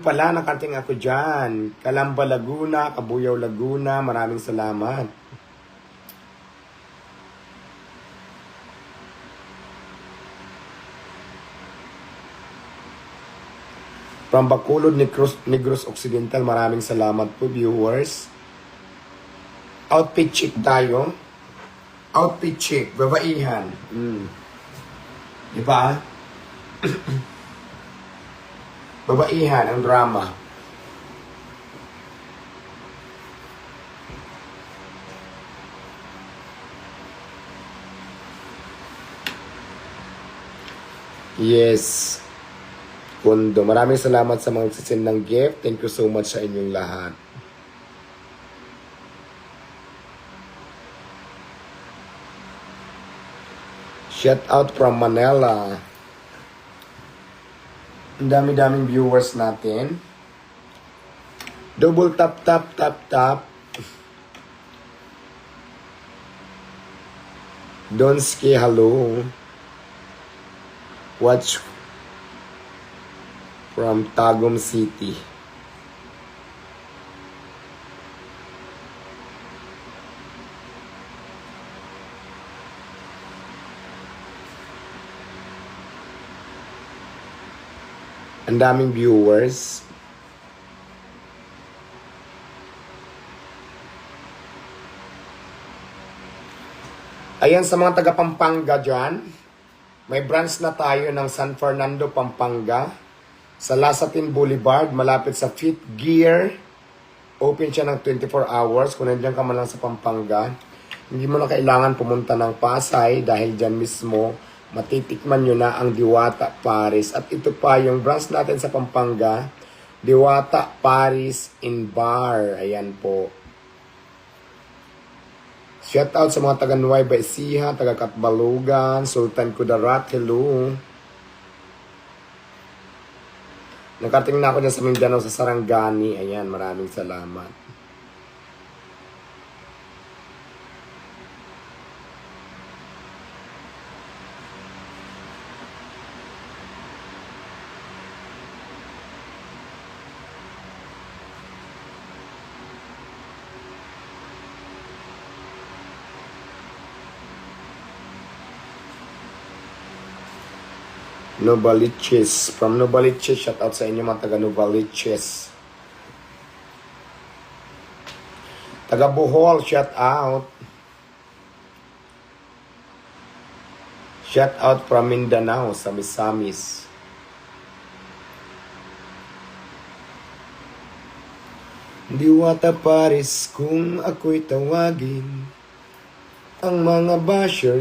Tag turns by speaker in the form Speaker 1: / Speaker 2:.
Speaker 1: Pala, nakating ako dyan. Calamba, Laguna, Cabuyao, Laguna. Maraming salamat. From Bacolod, Negros Occidental. Maraming salamat po, viewers. Outfit check tayo. Outfit check. Babaihan. Diba? Babaihan ang drama. Yes. Kondo. Maraming salamat sa mga nagsisend ng gift. Thank you so much sa inyong lahat. Shout out from Manila. Ang dami-daming viewers natin. Double tap, tap, tap, tap. Donski, hello. Watch from Tagum City. Ang daming viewers. Ayan sa mga taga Pampanga dyan. May branch na tayo ng San Fernando, Pampanga. Sa Lasatin Boulevard, malapit sa Fit Gear. Open siya ng 24 hours. Kung nandiyan ka man lang sa Pampanga, hindi mo na kailangan pumunta ng Pasay dahil dyan mismo matitikman nyo na ang Diwata Paris. At ito pa yung branch natin sa Pampanga, Diwata Paris in Bar. Ayan po. Shout out sa mga taga Nueva Ecija, taga Katbalugan, Sultan Kudarat, hello. Nakating na ako dyan sa Mindanao sa Sarangani. Ayan, maraming salamat. Novaliches. From Novaliches, shout out sa inyo mga taga Novaliches. Taga Bohol, shout out. Shout out from Mindanao, Samis-Samis. Diwata Paris kung ako'y tawagin. Ang mga bashers